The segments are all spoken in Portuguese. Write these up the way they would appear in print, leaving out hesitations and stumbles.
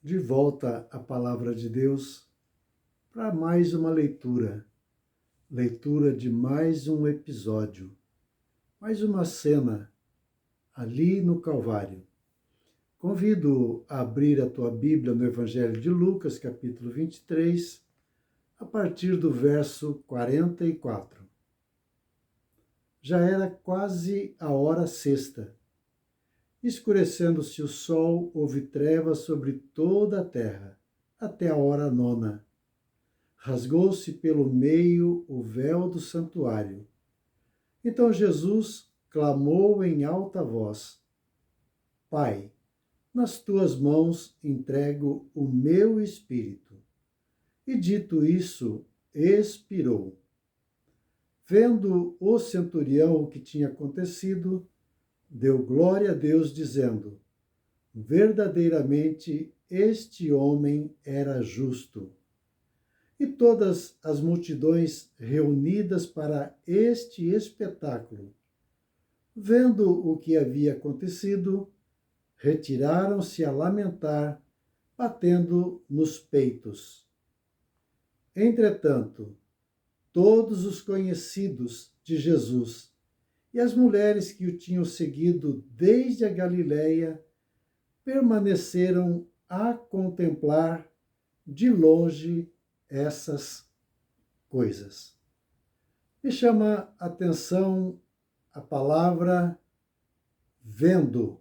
De volta à Palavra de Deus para mais uma leitura de mais um episódio, mais uma cena ali no Calvário. Convido a abrir a tua Bíblia no Evangelho de Lucas, capítulo 23, a partir do verso 44. Já era quase a hora sexta. Escurecendo-se o sol, houve trevas sobre toda a terra, até a hora nona. Rasgou-se pelo meio o véu do santuário. Então Jesus clamou em alta voz: Pai, nas tuas mãos entrego o meu espírito. E dito isso, expirou. Vendo o centurião o que tinha acontecido, deu glória a Deus, dizendo: verdadeiramente este homem era justo. E todas as multidões reunidas para este espetáculo, vendo o que havia acontecido, retiraram-se a lamentar, batendo nos peitos. Entretanto, todos os conhecidos de Jesus e as mulheres que o tinham seguido desde a Galiléia permaneceram a contemplar de longe essas coisas. Me chama a atenção a palavra vendo.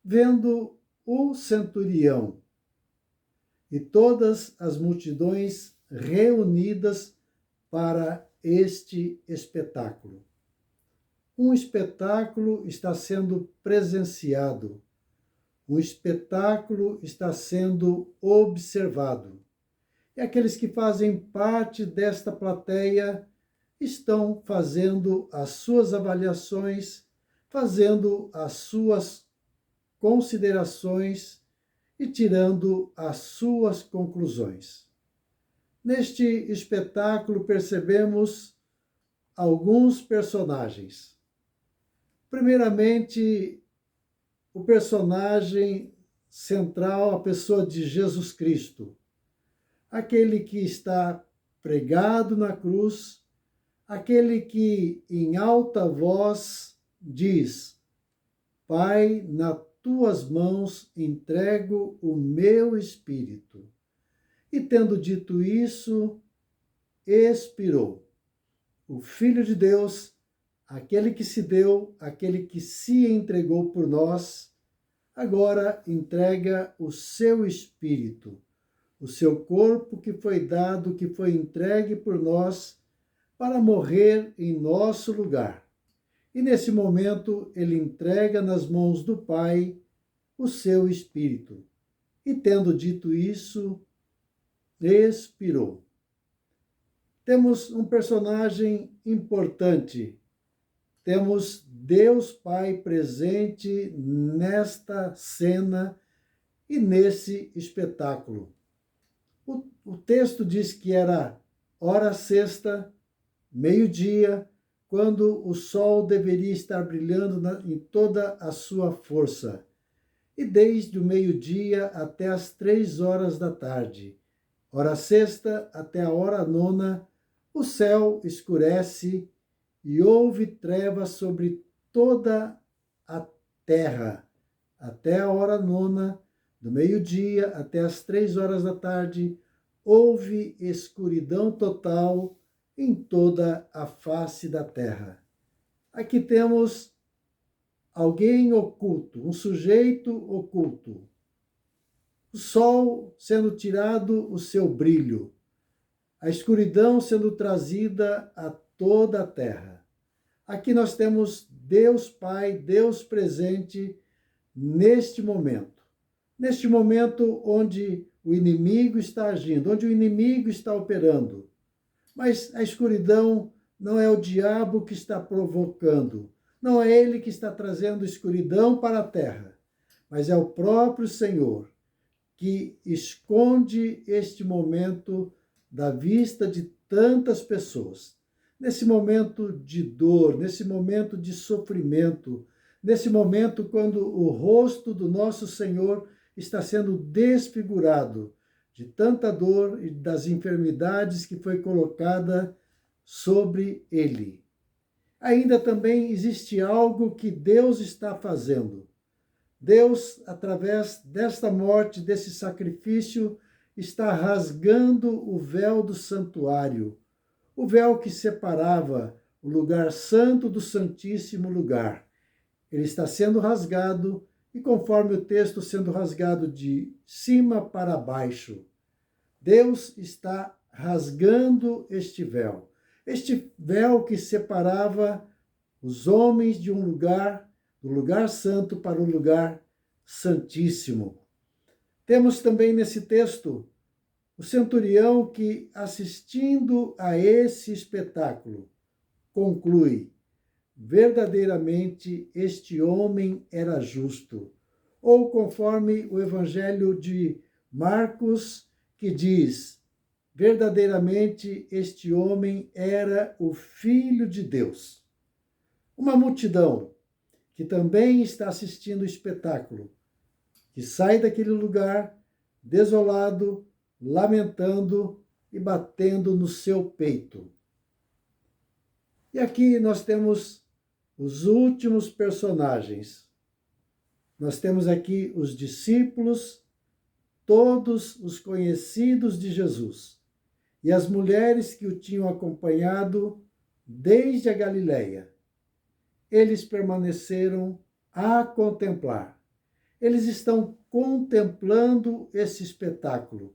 Vendo o centurião e todas as multidões reunidas para este espetáculo. Um espetáculo está sendo presenciado, um espetáculo está sendo observado. E aqueles que fazem parte desta plateia estão fazendo as suas avaliações, fazendo as suas considerações e tirando as suas conclusões. Neste espetáculo percebemos alguns personagens. Primeiramente, o personagem central, a pessoa de Jesus Cristo, aquele que está pregado na cruz, aquele que em alta voz diz: Pai, nas tuas mãos entrego o meu espírito. E tendo dito isso, expirou. O Filho de Deus, aquele que se deu, aquele que se entregou por nós, agora entrega o seu espírito, o seu corpo que foi dado, que foi entregue por nós para morrer em nosso lugar. E nesse momento ele entrega nas mãos do Pai o seu espírito. E tendo dito isso, expirou. Temos um personagem importante. Temos Deus Pai presente nesta cena e nesse espetáculo. O texto diz que era hora sexta, meio-dia, quando o sol deveria estar brilhando em toda a sua força. E desde o meio-dia até as 3 horas da tarde, hora sexta até a hora nona, o céu escurece e houve trevas sobre toda a terra. Até a hora nona, do meio-dia até as 3 horas da tarde, houve escuridão total em toda a face da terra. Aqui temos alguém oculto, um sujeito oculto. O sol sendo tirado o seu brilho, a escuridão sendo trazida a toda a terra. Aqui nós temos Deus Pai, Deus presente neste momento onde o inimigo está agindo, onde o inimigo está operando. Mas a escuridão não é o diabo que está provocando, não é ele que está trazendo escuridão para a terra, mas é o próprio Senhor que esconde este momento da vista de tantas pessoas. Nesse momento de dor, nesse momento de sofrimento, nesse momento quando o rosto do nosso Senhor está sendo desfigurado de tanta dor e das enfermidades que foi colocada sobre ele. Ainda também existe algo que Deus está fazendo. Deus, através desta morte, desse sacrifício, está rasgando o véu do santuário, o véu que separava o lugar santo do santíssimo lugar. Ele está sendo rasgado e, conforme o texto, sendo rasgado de cima para baixo. Deus está rasgando este véu que separava os homens de um lugar, do lugar santo para o lugar santíssimo. Temos também nesse texto o centurião que, assistindo a esse espetáculo, conclui: verdadeiramente este homem era justo. Ou conforme o Evangelho de Marcos, que diz: verdadeiramente este homem era o Filho de Deus. Uma multidão que também está assistindo o espetáculo, que sai daquele lugar desolado, lamentando e batendo no seu peito. E aqui nós temos os últimos personagens. Nós temos aqui os discípulos, todos os conhecidos de Jesus, e as mulheres que o tinham acompanhado desde a Galileia. Eles permaneceram a contemplar. Eles estão contemplando esse espetáculo.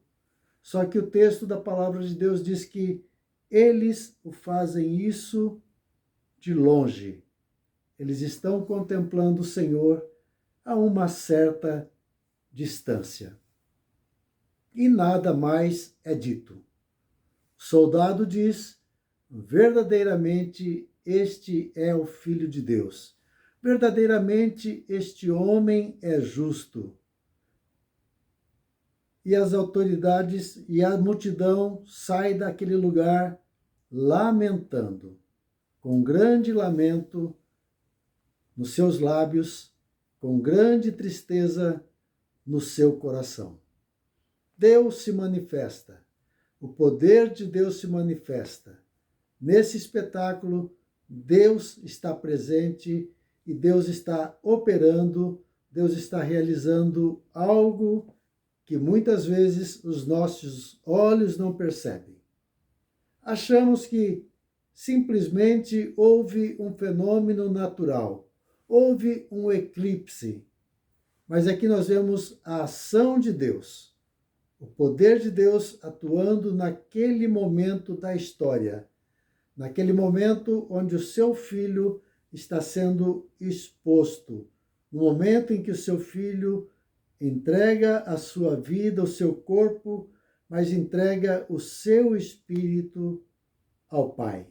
Só que o texto da palavra de Deus diz que eles o fazem isso de longe. Eles estão contemplando o Senhor a uma certa distância. E nada mais é dito. O soldado diz: verdadeiramente este é o Filho de Deus. Verdadeiramente este homem é justo. E as autoridades e a multidão saem daquele lugar lamentando, com grande lamento nos seus lábios, com grande tristeza no seu coração. Deus se manifesta, o poder de Deus se manifesta. Nesse espetáculo, Deus está presente e Deus está operando, Deus está realizando algo que muitas vezes os nossos olhos não percebem. Achamos que simplesmente houve um fenômeno natural, houve um eclipse, mas aqui nós vemos a ação de Deus, o poder de Deus atuando naquele momento da história, naquele momento onde o seu filho está sendo exposto, no momento em que o seu filho entrega a sua vida, o seu corpo, mas entrega o seu espírito ao Pai.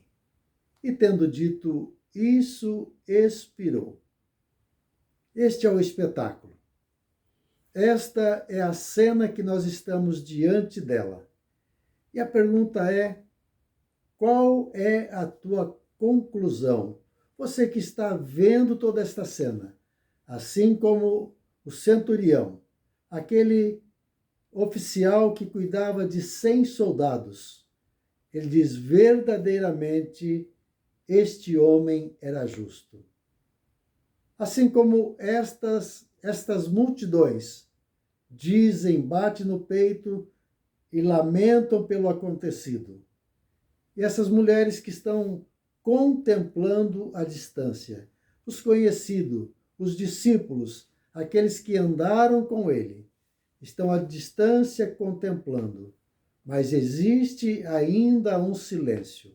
E tendo dito isso, expirou. Este é o espetáculo. Esta é a cena que nós estamos diante dela. E a pergunta é: qual é a tua conclusão? Você que está vendo toda esta cena, assim como o centurião, aquele oficial que cuidava de 100 soldados, ele diz: verdadeiramente este homem era justo. Assim como estas multidões dizem, batem no peito e lamentam pelo acontecido. E essas mulheres que estão contemplando a distância, os conhecidos, os discípulos, aqueles que andaram com ele, estão à distância contemplando, mas existe ainda um silêncio.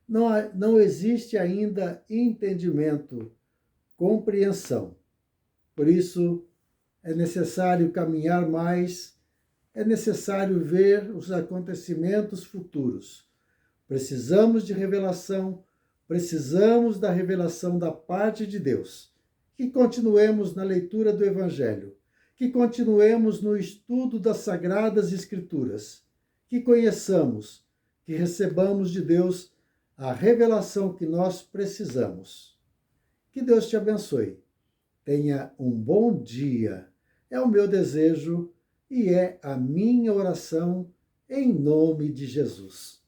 Não existe ainda entendimento, compreensão. Por isso, é necessário caminhar mais, é necessário ver os acontecimentos futuros. Precisamos de revelação, precisamos da revelação da parte de Deus. Que continuemos na leitura do Evangelho, que continuemos no estudo das Sagradas Escrituras, que conheçamos, que recebamos de Deus a revelação que nós precisamos. Que Deus te abençoe. Tenha um bom dia. é o meu desejo e é a minha oração em nome de Jesus.